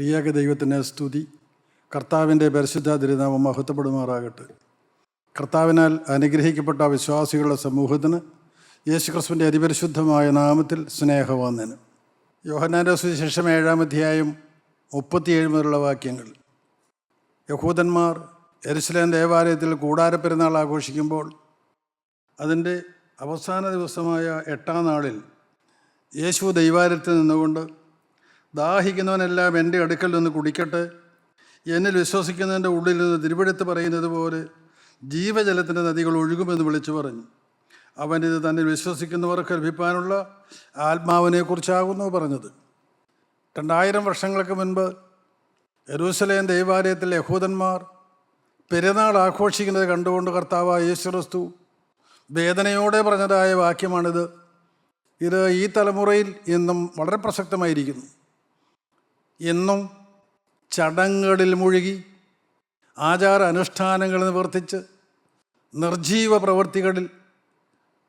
ത്രിയേക ദൈവത്തിൻ്റെ സ്തുതി. കർത്താവിൻ്റെ പരിശുദ്ധ തിരുനാമം മഹത്വപ്പെടുമാറാകട്ടെ. കർത്താവിനാൽ അനുഗ്രഹിക്കപ്പെട്ട വിശ്വാസികളുടെ സമൂഹത്തിന് യേശുക്രിസ്തുവിൻ്റെ അതിപരിശുദ്ധമായ നാമത്തിൽ സ്നേഹവന്ദനം. യോഹന്നാൻ്റെ സുവിശേഷം 7-ാം അധ്യായം 37 മുതലുള്ള വാക്യങ്ങൾ. യഹൂദന്മാർ യെരുശലേം ദേവാലയത്തിൽ കൂടാരപ്പെരുന്നാൾ ആഘോഷിക്കുമ്പോൾ അതിൻ്റെ അവസാന ദിവസമായ 8-ാം നാളിൽ യേശു ദൈവാലയത്തിൽ നിന്നുകൊണ്ട്, ദാഹിക്കുന്നവനെല്ലാം എൻ്റെ അടുക്കൽ നിന്ന് കുടിക്കട്ടെ, എന്നിൽ വിശ്വസിക്കുന്നതിൻ്റെ ഉള്ളിൽ നിന്ന് തിരുവെടുത്ത് പറയുന്നത് പോലെ ജീവജലത്തിൻ്റെ നദികൾ ഒഴുകുമെന്ന് വിളിച്ചു പറഞ്ഞു. അവനിത് തന്നിൽ വിശ്വസിക്കുന്നവർക്ക് ലഭിക്കാനുള്ള ആത്മാവിനെക്കുറിച്ചാകുന്നു പറഞ്ഞത്. 2000 വർഷങ്ങൾക്ക് മുൻപ് യെരൂശലേം ദൈവാലയത്തിൽ യഹൂദന്മാർ പെരുന്നാൾ ആഘോഷിക്കുന്നത് കണ്ടുകൊണ്ട് കർത്താവായ യേശുക്രിസ്തു വേദനയോടെ പറഞ്ഞതായ വാക്യമാണിത്. ഇത് ഈ തലമുറയിൽ ഇന്നും വളരെ പ്രസക്തമായിരിക്കുന്നു. ഇന്നും ചടങ്ങുകളിൽ മുഴുകി ആചാര അനുഷ്ഠാനങ്ങൾ നിവർത്തിച്ച് നിർജീവ പ്രവൃത്തികളിൽ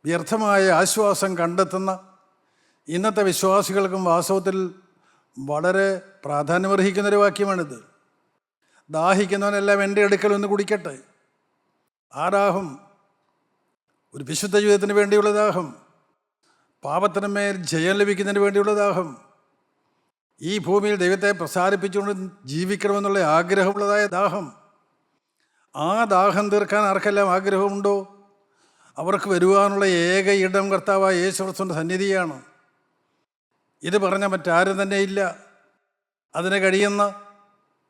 വ്യർത്ഥമായ ആശ്വാസം കണ്ടെത്തുന്ന ഇന്നത്തെ വിശ്വാസികൾക്കും വാസ്തവത്തിൽ വളരെ പ്രാധാന്യമർഹിക്കുന്നൊരു വാക്യമാണിത്. ദാഹിക്കുന്നവനെല്ലാം എൻ്റെ അടുക്കൽ ഒന്ന് കുടിക്കട്ടെ. ആ ദാഹം ഒരു വിശുദ്ധ ജീവിതത്തിന് വേണ്ടിയുള്ള ദാഹം, പാപത്തിന് മേൽ ജയം ലഭിക്കുന്നതിന് വേണ്ടിയുള്ള ദാഹം, ഈ ഭൂമിയിൽ ദൈവത്തെ പ്രസാരിപ്പിച്ചുകൊണ്ട് ജീവിക്കണമെന്നുള്ള ആഗ്രഹമുള്ളതായ ദാഹം. ആ ദാഹം തീർക്കാൻ ആർക്കെല്ലാം ആഗ്രഹമുണ്ടോ അവർക്ക് വരുവാനുള്ള ഏക ഇടം കർത്താവായ യേശുക്രിസ്തുവിൻ്റെ സന്നിധിയാണ്. ഇത് പറഞ്ഞ മറ്റാരും തന്നെ ഇല്ല. അതിന് കഴിയുന്ന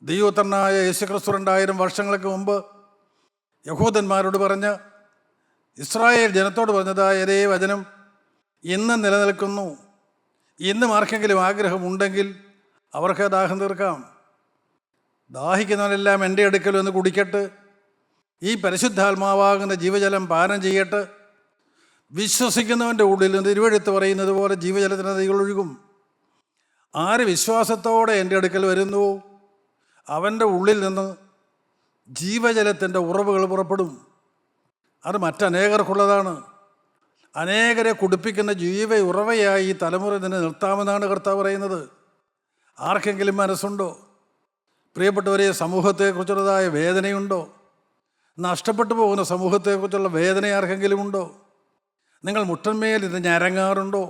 ദൈവപുത്രനായ യേശുക്രിസ്തു 2000 വർഷങ്ങൾക്ക് മുമ്പ് യഹൂദന്മാരോട് പറഞ്ഞ, ഇസ്രായേൽ ജനത്തോട് പറഞ്ഞതായ അതേ വചനം ഇന്നും നിലനിൽക്കുന്നു. ഇന്നും ആർക്കെങ്കിലും ആഗ്രഹമുണ്ടെങ്കിൽ അവർക്ക് ദാഹം തീർക്കാം. ദാഹിക്കുന്നവനെല്ലാം എൻ്റെ അടുക്കൽ ഒന്ന് കുടിക്കട്ടെ, ഈ പരിശുദ്ധാത്മാവാകുന്ന ജീവജലം പാനം ചെയ്യട്ടെ. വിശ്വസിക്കുന്നവൻ്റെ ഉള്ളിൽ നിന്ന് തിരുവെഴുത്ത് പറയുന്നത് പോലെ ജീവജലത്തിൻ്റെ നദികൾ ഒഴുകും. ആര് വിശ്വാസത്തോടെ എൻ്റെ അടുക്കൽ വരുന്നുവോ അവൻ്റെ ഉള്ളിൽ നിന്ന് ജീവജലത്തിൻ്റെ ഉറവുകൾ പുറപ്പെടും. അത് മറ്റനേകർക്കുള്ളതാണ്. അനേകരെ കുടിപ്പിക്കുന്ന ജീവ ഉറവയായി ഈ തലമുറ തന്നെ നിർത്താമെന്നാണ് കർത്താവ് പറയുന്നത്. ആർക്കെങ്കിലും മനസ്സുണ്ടോ? പ്രിയപ്പെട്ടവരെ, സമൂഹത്തെക്കുറിച്ചുള്ളതായ വേദനയുണ്ടോ? നഷ്ടപ്പെട്ടു പോകുന്ന സമൂഹത്തെക്കുറിച്ചുള്ള വേദന ആർക്കെങ്കിലും ഉണ്ടോ? നിങ്ങൾ മുട്ടന്മേൽ ഇത് ഞരങ്ങാറുണ്ടോ?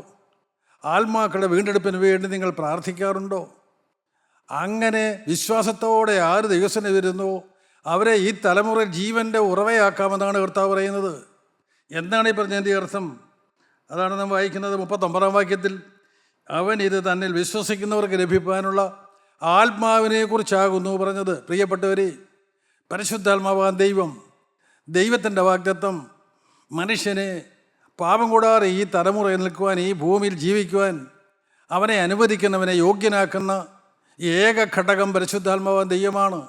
ആത്മാക്കളുടെ വീണ്ടെടുപ്പിന് വേണ്ടി നിങ്ങൾ പ്രാർത്ഥിക്കാറുണ്ടോ? അങ്ങനെ വിശ്വാസത്തോടെ ആര് ദൈവസന്നിധി വരുന്നുവോ അവരെ ഈ തലമുറ ജീവൻ്റെ ഉറവയാക്കാമെന്നാണ് കർത്താവ് പറയുന്നത്. എന്താണ് ഈ പറഞ്ഞതിൻ്റെ അർത്ഥം? അതാണ് നാം വായിക്കുന്നത് 39-ാം വാക്യത്തിൽ. അവൻ ഇത് തന്നിൽ വിശ്വസിക്കുന്നവർക്ക് ലഭിക്കാനുള്ള ആത്മാവിനെക്കുറിച്ചാകുന്നു പറഞ്ഞത്. പ്രിയപ്പെട്ടവരെ, പരിശുദ്ധാത്മാവാൻ ദൈവത്തിൻ്റെ വാഗ്ദത്തം മനുഷ്യനെ പാപം കൂടാതെ ഈ തലമുറയിൽ നിൽക്കുവാൻ, ഈ ഭൂമിയിൽ ജീവിക്കുവാൻ അവനെ അനുവദിക്കുന്നവനെ യോഗ്യനാക്കുന്ന ഏക ഘടകം പരിശുദ്ധാത്മാവാൻ ദൈവമാണ്.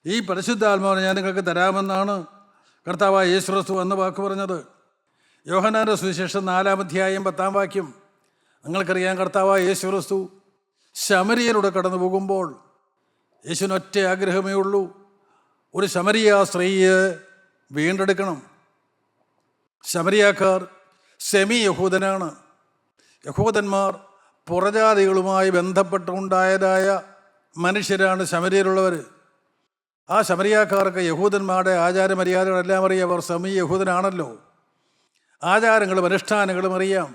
ഈ പരിശുദ്ധാത്മാവിനെ ഞാൻ നിങ്ങൾക്ക് തരാമെന്നാണ് കർത്താവായ യേശുക്രിസ്തു എന്ന വാക്ക് പറഞ്ഞത്. യോഹന്നാൻ്റെ സുവിശേഷം 4-ാം അധ്യായം 10-ാം വാക്യം. നിങ്ങൾക്കറിയാം, കർത്താവായ യേശുക്രിസ്തു ശമരിയയിലൂടെ കടന്നു പോകുമ്പോൾ യേശുവിന് ഒറ്റ ആഗ്രഹമേ ഉള്ളൂ, ഒരു ശമരിയ സ്ത്രീയെ വീണ്ടെടുക്കണം. ശമരിയാക്കാർ സെമി യഹൂദനാണ്. യഹൂദന്മാർ പുറജാതികളുമായി ബന്ധപ്പെട്ടുണ്ടായതായ മനുഷ്യരാണ് ശമരിയയിലുള്ളവർ. ആ ശമരിയാക്കാർക്ക് യഹൂദന്മാരുടെ ആചാരമര്യാദകളെല്ലാം അറിയാം. അവർ സെമി യഹൂദനാണല്ലോ. ആചാരങ്ങളും അനുഷ്ഠാനങ്ങളും അറിയാം,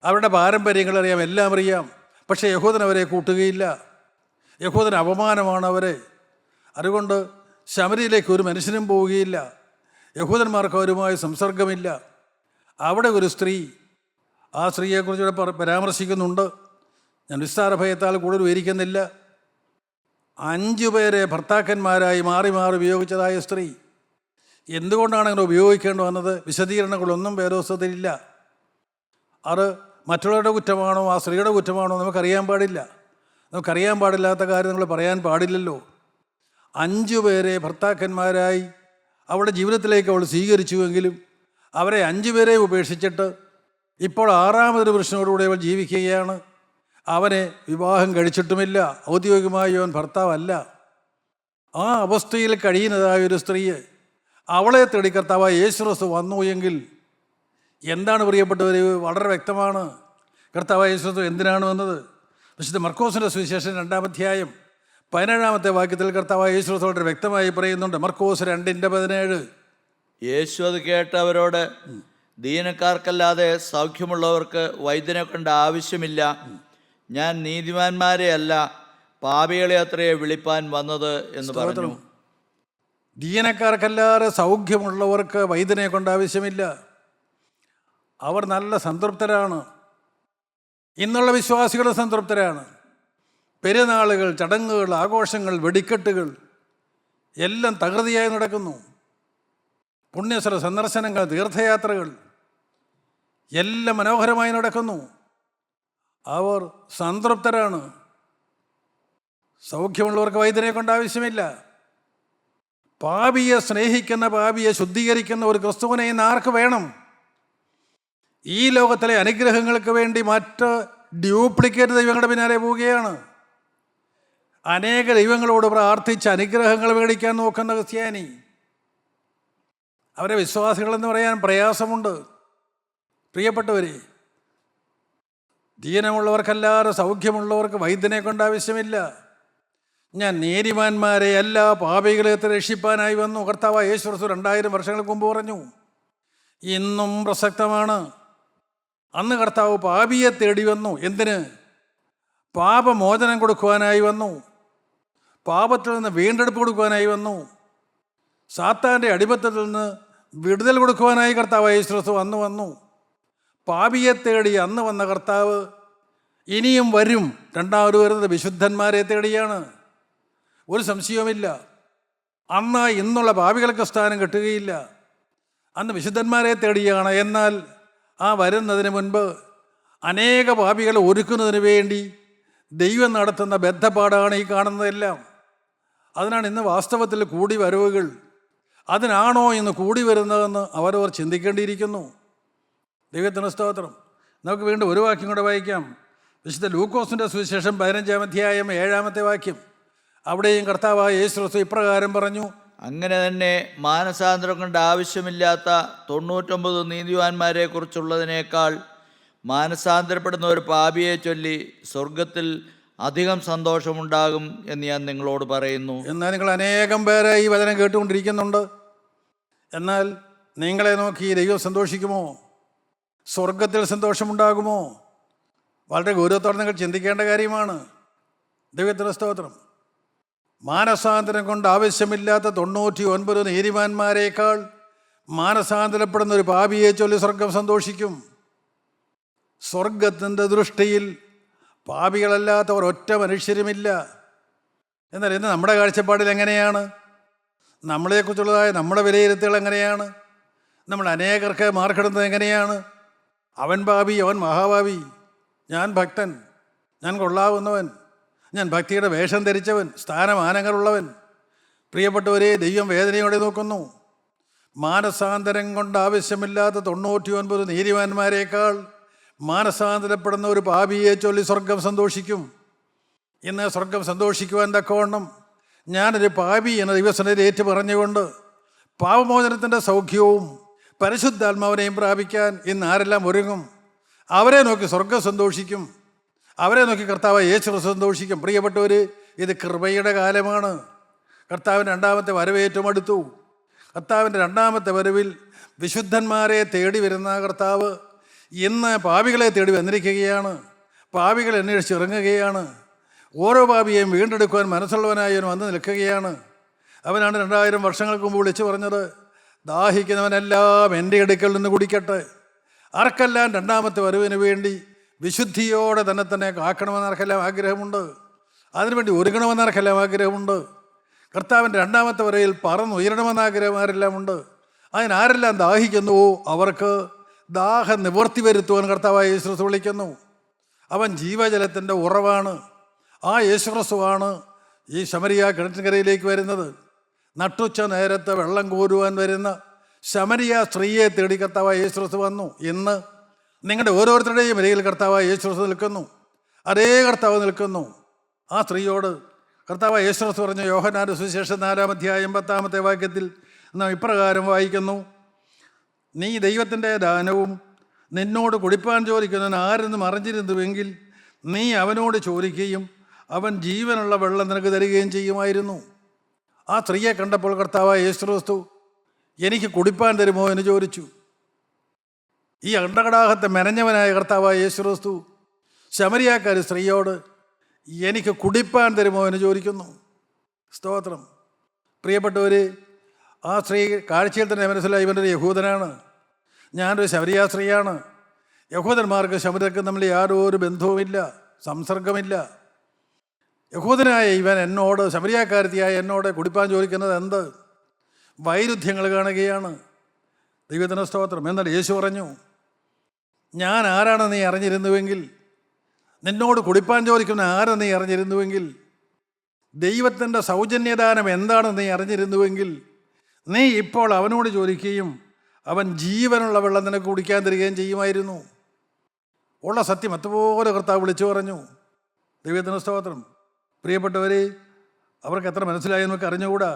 അവരുടെ പാരമ്പര്യങ്ങളറിയാം, എല്ലാം അറിയാം. പക്ഷേ യഹൂദൻ അവരെ കൂട്ടുകയില്ല. യഹൂദൻ അപമാനമാണ് അവരെ. അതുകൊണ്ട് ശമരിയിലേക്ക് ഒരു മനുഷ്യനും പോവുകയില്ല. യഹൂദന്മാർക്ക് അവരുമായി സംസർഗമില്ല. അവിടെ ഒരു സ്ത്രീ, ആ സ്ത്രീയെക്കുറിച്ച് പരാമർശിക്കുന്നുണ്ട്. ഞാൻ വിസ്താര ഭയത്താൽ കൂടുതൽ വിവരിക്കുന്നില്ല. 5 പേരെ ഭർത്താക്കന്മാരായി മാറി മാറി ഉപയോഗിച്ചതായ സ്ത്രീ. എന്തുകൊണ്ടാണ് അങ്ങനെ ഉപയോഗിക്കേണ്ടി വന്നത്? വിശദീകരണങ്ങളൊന്നും വേദോസ്തവത്തിലില്ല. അത് മറ്റുള്ളവരുടെ കുറ്റമാണോ ആ സ്ത്രീയുടെ കുറ്റമാണോ നമുക്കറിയാൻ പാടില്ല. നമുക്കറിയാൻ പാടില്ലാത്ത കാര്യം നമ്മൾ പറയാൻ പാടില്ലല്ലോ. 5 പേരെ ഭർത്താക്കന്മാരായി അവളുടെ ജീവിതത്തിലേക്ക് അവൾ സ്വീകരിച്ചുവെങ്കിലും അവരെ 5 പേരെ ഉപേക്ഷിച്ചിട്ട് ഇപ്പോൾ 6ാമതൊരു പുരുഷനോടുകൂടി അവൾ ജീവിക്കുകയാണ്. അവനെ വിവാഹം കഴിച്ചിട്ടുമില്ല. ഔദ്യോഗികമായി അവൻ ഭർത്താവല്ല. ആ അവസ്ഥയിൽ കഴിയുന്നതായ ഒരു സ്ത്രീയെ, അവളെ തേടി കർത്താവായ യേശുക്രിസ്തു വന്നു എങ്കിൽ എന്താണ് പ്രിയപ്പെട്ടവർ? വളരെ വ്യക്തമാണ് കർത്താവായ യേശുക്രിസ്തു എന്തിനാണ് വന്നത്. വിശുദ്ധ മർക്കോസിൻ്റെ സുവിശേഷം 2-ാം അധ്യായം 17-ാമത്തെ വാക്യത്തിൽ കർത്താവായ യേശു വളരെ വ്യക്തമായി പറയുന്നുണ്ട്. മർക്കോസ് 2:17. യേശു അത് കേട്ടവരോട്, ദീനക്കാർക്കല്ലാതെ സൗഖ്യമുള്ളവർക്ക് വൈദ്യനെ കൊണ്ട് ആവശ്യമില്ല. ഞാൻ നീതിമാന്മാരെ അല്ല, പാപികളെ അത്രയെ വിളിപ്പാൻ വന്നത് എന്ന് പറഞ്ഞു. ദീനക്കാർക്കല്ലാതെ സൗഖ്യമുള്ളവർക്ക് വൈദ്യനെ കൊണ്ട് ആവശ്യമില്ല. അവർ നല്ല സംതൃപ്തരാണ്. ഇന്നുള്ള വിശ്വാസികൾ സംതൃപ്തരാണ്. പെരുന്നാളുകൾ, ചടങ്ങുകൾ, ആഘോഷങ്ങൾ, വെടിക്കെട്ടുകൾ എല്ലാം തകൃതിയായി നടക്കുന്നു. പുണ്യസ്ഥല സന്ദർശനങ്ങൾ, തീർത്ഥയാത്രകൾ എല്ലാം മനോഹരമായി നടക്കുന്നു. അവർ സംതൃപ്തരാണ്. സൗഖ്യമുള്ളവർക്ക് വൈദ്യനെ കൊണ്ട് ആവശ്യമില്ല. പാപിയെ സ്നേഹിക്കുന്ന, പാപിയെ ശുദ്ധീകരിക്കുന്ന ഒരു ക്രിസ്തുവിനെ ഇന്ന് ആർക്ക് വേണം? ഈ ലോകത്തിലെ അനുഗ്രഹങ്ങൾക്ക് വേണ്ടി മറ്റ് ഡ്യൂപ്ലിക്കേറ്റ് ദൈവങ്ങളുടെ പിന്നാലെ പോവുകയാണ്. അനേക ദൈവങ്ങളോട് പ്രാർത്ഥിച്ച് അനുഗ്രഹങ്ങൾ മേടിക്കാൻ നോക്കുന്ന ക്രിസ്ത്യാനി, അവരെ വിശ്വാസികളെന്ന് പറയാൻ പ്രയാസമുണ്ട്. പ്രിയപ്പെട്ടവരെ, ദീനമുള്ളവർക്കല്ലാതെ സൗഖ്യമുള്ളവർക്ക് വൈദ്യനെ കൊണ്ട് ആവശ്യമില്ല. ഞാൻ നീതിമാന്മാരെ എല്ലാ പാപികളെ രക്ഷിപ്പാനായി വന്നു. കർത്താവായ യേശു ക്രിസ്തു 2000 വർഷങ്ങൾക്ക് മുമ്പ് പറഞ്ഞു. ഇന്നും പ്രസക്തമാണ്. അന്ന് കർത്താവ് പാപിയെ തേടി വന്നു. എന്തിന്? പാപമോചനം കൊടുക്കുവാനായി വന്നു. പാപത്തിൽ നിന്ന് വീണ്ടെടുപ്പ് കൊടുക്കുവാനായി വന്നു. സാത്താൻ്റെ അടിമത്തത്തിൽ നിന്ന് വിടുതൽ കൊടുക്കുവാനായി കർത്താവായ യേശു ക്രിസ്തു അന്ന് വന്നു. പാപിയെ തേടി അന്ന് വന്ന കർത്താവ് ഇനിയും വരും. രണ്ടാമത് വരുന്നത് വിശുദ്ധന്മാരെ തേടിയാണ്. ഒരു സംശയവുമില്ല. അന്ന് ഇന്നുള്ള പാപികൾക്ക് സ്ഥാനം കിട്ടുകയില്ല. അന്ന് വിശുദ്ധന്മാരെ തേടിയാണ്. എന്നാൽ ആ വരുന്നതിന് മുൻപ് അനേക പാപികളെ ഒരുക്കുന്നതിന് വേണ്ടി ദൈവം നടത്തുന്ന ബദ്ധപ്പാടാണ് ഈ കാണുന്നതെല്ലാം. അതിനാണ് ഇന്ന് വാസ്തവത്തിൽ കൂടി വരവുകൾ. അതിനാണോ ഇന്ന് കൂടി വരുന്നതെന്ന് അവരവർ ചിന്തിക്കേണ്ടിയിരിക്കുന്നു. ദൈവത്തിന് സ്തോത്രം. നമുക്ക് വീണ്ടും ഒരു വാക്യം കൂടെ വായിക്കാം. വിശുദ്ധ ലൂക്കോസിൻ്റെ സുവിശേഷം 15-ാം അധ്യായം 7-ാമത്തെ വാക്യം. അവിടെയും കർത്താവായ യേശു ക്രിസ്തു ഇപ്രകാരം പറഞ്ഞു, അങ്ങനെ തന്നെ മാനസാന്തരം കൊണ്ട് ആവശ്യമില്ലാത്ത 99 നീതിമാന്മാരെ കുറിച്ചുള്ളതിനേക്കാൾ മാനസാന്തരപ്പെടുന്ന ഒരു പാപിയെ ചൊല്ലി സ്വർഗത്തിൽ അധികം സന്തോഷമുണ്ടാകും എന്ന് ഞാൻ നിങ്ങളോട് പറയുന്നു. എന്നാൽ നിങ്ങൾ അനേകം പേരെ ഈ വചനം കേട്ടുകൊണ്ടിരിക്കുന്നുണ്ട്. എന്നാൽ നിങ്ങളെ നോക്കി ദൈവം സന്തോഷിക്കുമോ? സ്വർഗത്തിൽ സന്തോഷമുണ്ടാകുമോ? വളരെ ഗൗരവത്തോടെ നിങ്ങൾ ചിന്തിക്കേണ്ട കാര്യമാണ്. ദൈവത്തിന് സ്തോത്രം. മാനസാന്തരം കൊണ്ട് ആവശ്യമില്ലാത്ത 99 നീതിമാന്മാരേക്കാൾ മാനസാന്തരപ്പെടുന്ന ഒരു പാപിയെ ചൊല്ലി സ്വർഗം സന്തോഷിക്കും. സ്വർഗത്തിൻ്റെ ദൃഷ്ടിയിൽ പാപികളല്ലാത്തവർ ഒറ്റ മനുഷ്യരുമില്ല. എന്നാൽ ഇന്ന് നമ്മുടെ കാഴ്ചപ്പാടിൽ എങ്ങനെയാണ്? നമ്മളെക്കുറിച്ചുള്ളതായ നമ്മുടെ വിലയിരുത്തൽ എങ്ങനെയാണ്? നമ്മൾ അനേകർക്ക് മാർക്കിടുന്നത് എങ്ങനെയാണ്? അവൻ പാപി, അവൻ മഹാപാപി, ഞാൻ ഭക്തൻ, ഞാൻ കൊള്ളാവുന്നവൻ, ഞാൻ ഭക്തിയുടെ വേഷം ധരിച്ചവൻ, സ്ഥാനമാനങ്ങളുള്ളവൻ. പ്രിയപ്പെട്ടവരെ, ദൈവം വേദനയോടെ നോക്കുന്നു. മാനസാന്തരം കൊണ്ട് ആവശ്യമില്ലാത്ത 99 നീതിമാന്മാരേക്കാൾ മാനസാന്തരപ്പെടുന്ന ഒരു പാപിയെ ചൊല്ലി സ്വർഗം സന്തോഷിക്കും. ഇന്ന് സ്വർഗം സന്തോഷിക്കുവാൻ തക്കവണ്ണം ഞാനൊരു പാപി എന്ന ദൈവസന്നിധിയിൽ ഏറ്റു പറഞ്ഞുകൊണ്ട് പാപമോചനത്തിൻ്റെ സൗഖ്യവും പരിശുദ്ധാത്മാവിനെയും പ്രാപിക്കാൻ ഇന്ന് ആരെല്ലാം ഒരുങ്ങും? അവരെ നോക്കി സ്വർഗം സന്തോഷിക്കും. അവരെ നോക്കി കർത്താവ് യേശു സന്തോഷിക്കും. പ്രിയപ്പെട്ടവർ, ഇത് കൃപയുടെ കാലമാണ്. കർത്താവിൻ്റെ 2-ാമത്തെ വരവ് ഏറ്റവും അടുത്തു. കർത്താവിൻ്റെ 2-ാമത്തെ വരവിൽ വിശുദ്ധന്മാരെ തേടി വരുന്ന കർത്താവ് ഇന്ന് പാപികളെ തേടി വന്നിരിക്കുകയാണ്. പാപികളെ അന്വേഷിച്ചിറങ്ങുകയാണ്. ഓരോ പാപിയെയും വീണ്ടെടുക്കുവാൻ മനസ്സുള്ളവനായി അവൻ വന്ന് നിൽക്കുകയാണ്. അവനാണ് 2000 വർഷങ്ങൾക്ക് മുമ്പ് വിളിച്ചു പറഞ്ഞത്, ദാഹിക്കുന്നവനെല്ലാം എൻ്റെ അടുക്കൽ നിന്ന് കുടിക്കട്ടെ. ആർക്കെല്ലാം 2-ാമത്തെ വരവിന് വേണ്ടി വിശുദ്ധിയോടെ തന്നെ കാക്കണമെന്ന് ആർക്കെല്ലാം ആഗ്രഹമുണ്ട്. അതിനുവേണ്ടി ഒരുങ്ങണമെന്ന് ആർക്കെല്ലാം ആഗ്രഹമുണ്ട്. കർത്താവിൻ്റെ 2-ാമത്തെ വരയിൽ പറന്നുയരണമെന്ന് ആഗ്രഹം ആരെല്ലാം ഉണ്ട്. അതിനാരെല്ലാം ദാഹിക്കുന്നുവോ അവർക്ക് ദാഹം നിവർത്തി വരുത്തുവാൻ കർത്താവായ യേശു ക്രിസ്തു വിളിക്കുന്നു. അവൻ ജീവജലത്തിൻ്റെ ഉറവാണ്. ആ യേശു ക്രിസ്തുവാണ് ഈ ശമരിയ കിണറ്റിൻകരയിലേക്ക് വരുന്നത്. നട്ടുച്ച നേരത്ത് വെള്ളം കോരുവാൻ വരുന്ന ശമരിയ സ്ത്രീയെ തേടി കർത്താവായ യേശു ക്രിസ്തു വന്നു. ഇന്ന് നിങ്ങളുടെ ഓരോരുത്തരുടെയും ഇടയിൽ കർത്താവായ യേശു ക്രിസ്തു നിൽക്കുന്നു. അതേ കർത്താവ് നിൽക്കുന്നു. ആ സ്ത്രീയോട് കർത്താവായ യേശു ക്രിസ്തു പറഞ്ഞ യോഹന്നാന്റെ സുവിശേഷം 4-ാം അധ്യായം 10-ാമത്തെ വാക്യത്തിൽ നാം ഇപ്രകാരം വായിക്കുന്നു, നീ ദൈവത്തിൻ്റെ ദാനവും നിന്നോട് കുടിപ്പാൻ ചോദിക്കുന്നവൻ ആരെന്നും അറിഞ്ഞിരുന്നുവെങ്കിൽ നീ അവനോട് ചോദിക്കുകയും അവൻ ജീവനുള്ള വെള്ളം നിനക്ക് തരികയും ചെയ്യുമായിരുന്നു. ആ സ്ത്രീയെ കണ്ടപ്പോൾ കർത്താവായ യേശുക്രിസ്തു എനിക്ക് കുടിപ്പാൻ തരുമോ എന്ന് ചോദിച്ചു. ഈ അണ്ടകടാഹത്തെ മെനഞ്ഞവനായ കർത്താവായ യേശുക്രിസ്തു ശമരിയാക്കാരി സ്ത്രീയോട് എനിക്ക് കുടിപ്പാൻ തരുമോ എന്ന് ചോദിക്കുന്നു. സ്തോത്രം. പ്രിയപ്പെട്ടവർ, ആ സ്ത്രീ കാഴ്ചയിൽ തന്നെ മനസ്സിലായി ഇവനൊരു യഹൂദനാണ്, ഞാനൊരു ശമരിയാ സ്ത്രീയാണ്. യഹൂദന്മാർക്ക് ശമരിയർക്കും തമ്മിൽ യാതൊരു ബന്ധവുമില്ല, സംസർഗമില്ല. യഹൂദനായ ഇവൻ എന്നോട്, ശമരിയാക്കാരത്തിയായ എന്നോട് കുടിപ്പാൻ ചോദിക്കുന്നത് എന്ത്? വൈരുദ്ധ്യങ്ങൾ കാണുകയാണ്. ദൈവത്തിന് സ്തോത്രം. എന്നാൽ യേശു പറഞ്ഞു, ഞാൻ ആരാണെന്ന് നീ അറിഞ്ഞിരുന്നുവെങ്കിൽ, നിന്നോട് കുടിപ്പാൻ ചോദിക്കുന്ന ആരെന്ന് നീ അറിഞ്ഞിരുന്നുവെങ്കിൽ, ദൈവത്തിൻ്റെ സൗജന്യദാനം എന്താണെന്ന് നീ അറിഞ്ഞിരുന്നുവെങ്കിൽ, നീ ഇപ്പോൾ അവനോട് ചോദിക്കുകയും അവൻ ജീവനുള്ള വെള്ളം നിനക്ക് കുടിക്കാൻ തരികയും ചെയ്യുമായിരുന്നു. ഉള്ള സത്യം അതുപോലെ കർത്താവ് വിളിച്ചു പറഞ്ഞു. ദൈവത്തിന് സ്തോത്രം. പ്രിയപ്പെട്ടവർ, അവർക്ക് എത്ര മനസ്സിലായി നമുക്ക് അറിഞ്ഞുകൂടാ.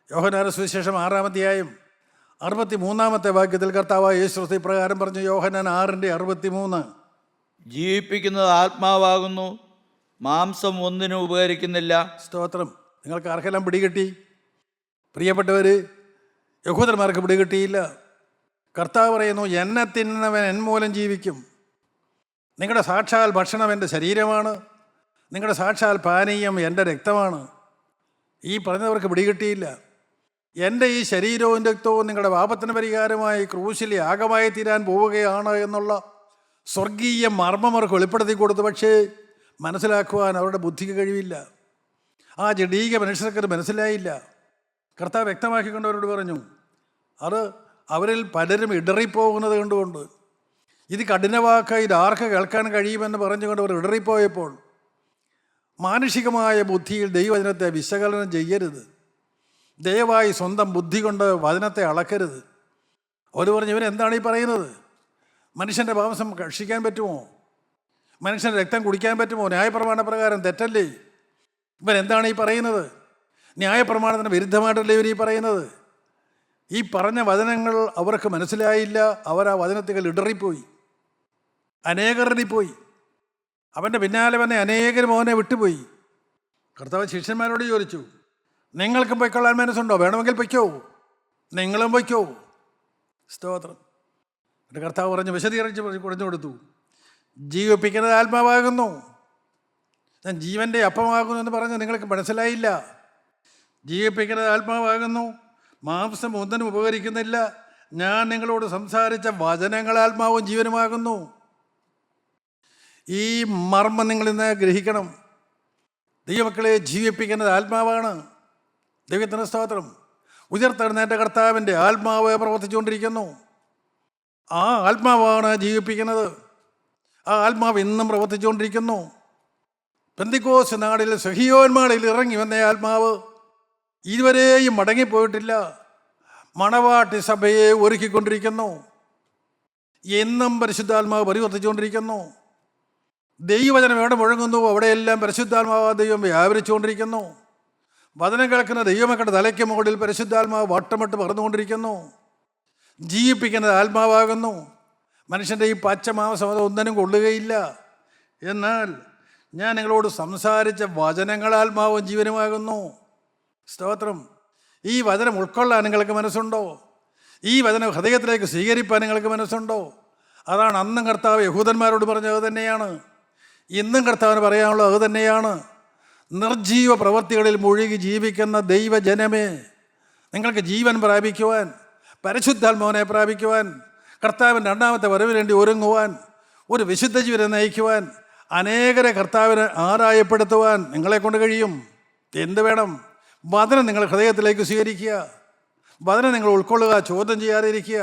യോഹന്നാന്റെ സുവിശേഷം 6-ാം അധ്യായം 63-ാമത്തെ വാക്യത്തിൽ കർത്താവായ യേശു ഇപ്രകാരം പറഞ്ഞു. യോഹന്നാൻ 6:63, ജീവിപ്പിക്കുന്നത് ആത്മാവാകുന്നു, മാംസം ഒന്നിനും ഉപകരിക്കുന്നില്ല. സ്തോത്രം. നിങ്ങൾക്ക് ആർക്കെല്ലാം പിടികിട്ടി? പ്രിയപ്പെട്ടവർ, യഹൂദന്മാർക്ക് പിടികിട്ടിയില്ല. കർത്താവ് പറയുന്നു, എന്നെ തിന്നുന്നവൻ എൻ മൂലം ജീവിക്കും. നിങ്ങളുടെ സാക്ഷാൽ ഭക്ഷണം എൻ്റെ ശരീരമാണ്, നിങ്ങളുടെ സാക്ഷാൽ പാനീയം എൻ്റെ രക്തമാണ്. ഈ പറഞ്ഞവർക്ക് പിടികിട്ടിയില്ല. എൻ്റെ ഈ ശരീരവും രക്തവും നിങ്ങളുടെ പാപത്തിന് പരിഹാരമായി ക്രൂശിൽ യാഗമായി തീരാൻ പോവുകയാണ് എന്നുള്ള സ്വർഗീയ മർമ്മം അവർക്ക് വെളിപ്പെടുത്തി കൊടുത്തു. പക്ഷേ മനസ്സിലാക്കുവാൻ അവരുടെ ബുദ്ധിക്ക് കഴിവില്ല. ആ ജഡീക മനുഷ്യർക്കത് മനസ്സിലായില്ല. കർത്താവ് വ്യക്തമാക്കിക്കൊണ്ട് അവരോട് പറഞ്ഞു, അത് അവരിൽ പലരും ഇടറിപ്പോകുന്നത് കണ്ടുകൊണ്ട്, ഇത് കഠിനവാക്കായി ഇത് ആർക്ക് കേൾക്കാൻ കഴിയുമെന്ന് പറഞ്ഞുകൊണ്ട് അവർ ഇടറിപ്പോയപ്പോൾ, മാനുഷികമായ ബുദ്ധിയിൽ ദൈവവചനത്തെ വിശകലനം ചെയ്യരുത്. ദയവായി സ്വന്തം ബുദ്ധി കൊണ്ട് വചനത്തെ അളക്കരുത്. അവർ പറഞ്ഞു, ഇവൻ എന്താണ് ഈ പറയുന്നത്? മനുഷ്യൻ്റെ മാംസം ഭക്ഷിക്കാൻ പറ്റുമോ? മനുഷ്യൻ്റെ രക്തം കുടിക്കാൻ പറ്റുമോ? ന്യായപ്രമാണ പ്രകാരം തെറ്റല്ലേ? ഇവൻ എന്താണ് ഈ പറയുന്നത്? ന്യായപ്രമാണത്തിന് വിരുദ്ധമായിട്ടല്ലേ ഇവർ ഈ പറയുന്നത്? ഈ പറഞ്ഞ വചനങ്ങൾ അവർക്ക് മനസ്സിലായില്ല. അവർ ആ വചനത്തിൽ ഇടറിപ്പോയി, അനേകരിപ്പോയി. അവൻ്റെ പിന്നാലെ വന്നെ അനേകരും അവനെ വിട്ടുപോയി. കർത്താവ് ശിഷ്യന്മാരോട് ചോദിച്ചു, നിങ്ങൾക്കും പൊയ്ക്കൊള്ളാൻ മനസ്സുണ്ടോ? വേണമെങ്കിൽ പൊയ്ക്കോ, നിങ്ങളും പൊയ്ക്കോ. സ്തോത്രം. എൻ്റെ കർത്താവ് പറഞ്ഞ് വിശദീകരിച്ച് കുറഞ്ഞു കൊടുത്തു. ജീവിപ്പിക്കുന്നത് ആത്മാവാകുന്നു, ഞാൻ ജീവൻ്റെ അപ്പമാകുന്നു എന്ന് പറഞ്ഞ് നിങ്ങൾക്ക് മനസ്സിലായില്ല. ജീവിപ്പിക്കുന്നത് ആത്മാവാകുന്നു, മാംസം ഒന്നിനും ഉപകരിക്കുന്നില്ല. ഞാൻ നിങ്ങളോട് സംസാരിച്ച വചനങ്ങൾ ആത്മാവും ജീവനുമാകുന്നു. ഈ മർമ്മം നിങ്ങളിന്ന് ഗ്രഹിക്കണം. ദൈവമക്കളെ, ജീവിപ്പിക്കുന്നത് ആത്മാവാണ്. ദൈവത്തിന് സ്തോത്രം. ഉയർത്തെഴുന്നേറ്റ കർത്താവിൻ്റെ ആത്മാവ് പ്രവർത്തിച്ചുകൊണ്ടിരിക്കുന്നു. ആ ആത്മാവാണ് ജീവിപ്പിക്കുന്നത്. ആ ആത്മാവ് ഇന്നും പ്രവർത്തിച്ചുകൊണ്ടിരിക്കുന്നു. പെന്തിക്കോസ് നാടിൽ സഹിയോന്മാളിൽ ഇറങ്ങി വന്ന ആത്മാവ് ഇതുവരെയും മടങ്ങിപ്പോയിട്ടില്ല. മണവാട്ടി സഭയെ ഒരുക്കിക്കൊണ്ടിരിക്കുന്നു. എന്നും പരിശുദ്ധാത്മാവ് പരിവർത്തിച്ചുകൊണ്ടിരിക്കുന്നു. ദൈവവചനം എവിടെ മുഴങ്ങുന്നു അവിടെയെല്ലാം പരിശുദ്ധാത്മാവ് ദൈവം വ്യാപരിച്ചുകൊണ്ടിരിക്കുന്നു. വചനം കേൾക്കുന്ന ദൈവമക്കളുടെ തലയ്ക്ക് മുകളിൽ പരിശുദ്ധാത്മാവ് വട്ടമിട്ട് പറന്നുകൊണ്ടിരിക്കുന്നു. ജീവിപ്പിക്കുന്നത് ആത്മാവാകുന്നു. മനുഷ്യൻ്റെ ഈ പച്ച മാംസം അത് ഒന്നിനും കൊള്ളുകയില്ല. എന്നാൽ ഞാൻ നിങ്ങളോട് സംസാരിച്ച വചനങ്ങൾ ആത്മാവും ജീവനുമാകുന്നു. സ്തോത്രം. ഈ വചനം ഉൾക്കൊള്ളാൻ നിങ്ങൾക്ക് മനസ്സുണ്ടോ? ഈ വചനം ഹൃദയത്തിലേക്ക് സ്വീകരിപ്പാൻ നിങ്ങൾക്ക് മനസ്സുണ്ടോ? അതാണ് അന്നും കർത്താവ് യഹൂദന്മാരോട് പറഞ്ഞത് അത് തന്നെയാണ്. ഇന്നും കർത്താവിന് പറയാനുള്ളത് അത് തന്നെയാണ്. നിർജീവ പ്രവൃത്തികളിൽ മുഴുകി ജീവിക്കുന്ന ദൈവജനമേ, നിങ്ങൾക്ക് ജീവൻ പ്രാപിക്കുവാൻ, പരിശുദ്ധാത്മാവിനെ പ്രാപിക്കുവാൻ, കർത്താവിൻ്റെ രണ്ടാമത്തെ വരവിന് വേണ്ടി ഒരുങ്ങുവാൻ, ഒരു വിശുദ്ധ ജീവിതം നയിക്കുവാൻ, അനേകരെ കർത്താവിന് ആദായപ്പെടുത്തുവാൻ നിങ്ങളെ കൊണ്ട് കഴിയും. എന്ത് വേണം? വചനം നിങ്ങൾ ഹൃദയത്തിലേക്ക് സ്വീകരിക്കുക. വചനം നിങ്ങൾ ഉൾക്കൊള്ളുക, ചോദ്യം ചെയ്യാതെ ഇരിക്കുക.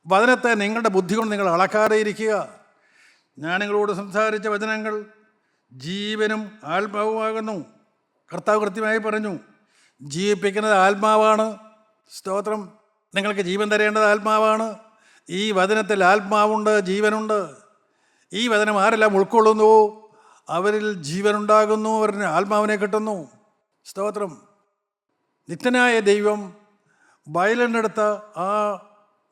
വചനത്തെ നിങ്ങളുടെ ബുദ്ധി കൊണ്ട് നിങ്ങൾ അളക്കാതെ ഇരിക്കുക. ഞാൻ നിങ്ങളോട് സംസാരിച്ച വചനങ്ങൾ ജീവനും ആത്മാവുമാകുന്നു. കർത്താവ് കൃത്യമായി പറഞ്ഞു, ജീവിപ്പിക്കുന്നത് ആത്മാവാണ്. സ്തോത്രം. നിങ്ങൾക്ക് ജീവൻ തരേണ്ടത് ആത്മാവാണ്. ഈ വചനത്തിൽ ആത്മാവുണ്ട്, ജീവനുണ്ട്. ഈ വചനം ആരെല്ലാം ഉൾക്കൊള്ളുന്നുവോ അവരിൽ ജീവനുണ്ടാകുന്നു, അവരിന് ആത്മാവിനെ കിട്ടുന്നു. സ്തോത്രം. നിത്യനായ ദൈവം വയലിനെടുത്ത ആ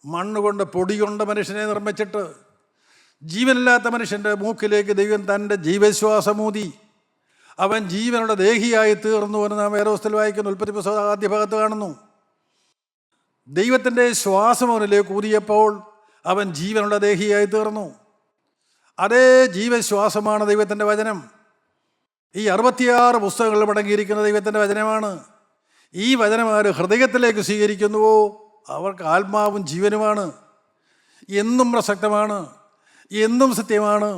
മണ്ണുകൊണ്ട്, പൊടി കൊണ്ട് മനുഷ്യനെ നിർമ്മിച്ചിട്ട് ജീവനില്ലാത്ത മനുഷ്യൻ്റെ മൂക്കിലേക്ക് ദൈവം തൻ്റെ ജീവശ്വാസമൂതി അവൻ ജീവനുള്ള ദേഹിയായി തീർന്നു എന്ന് നാം വേദോസ്തലത്തിൽ വായിക്കുന്നു. ഉൽപ്പത്തി പുസ്തകം ആദ്യ ഭാഗത്ത് കാണുന്നു. ദൈവത്തിൻ്റെ ശ്വാസം അവനിലേക്ക് ഊതിയപ്പോൾ അവൻ ജീവനുള്ള ദേഹിയായി തീർന്നു. അതേ ജീവശ്വാസമാണ് ദൈവത്തിൻ്റെ വചനം. ഈ 66 പുസ്തകങ്ങളിൽ അടങ്ങിയിരിക്കുന്ന ദൈവത്തിൻ്റെ വചനമാണ്. ഈ വചനം ആര് ഹൃദയത്തിലേക്ക് സ്വീകരിക്കുന്നുവോ അവർക്ക് ആത്മാവും ജീവനുമാണ്. എന്നും പ്രസക്തമാണ്, എന്നും സത്യമാണ്.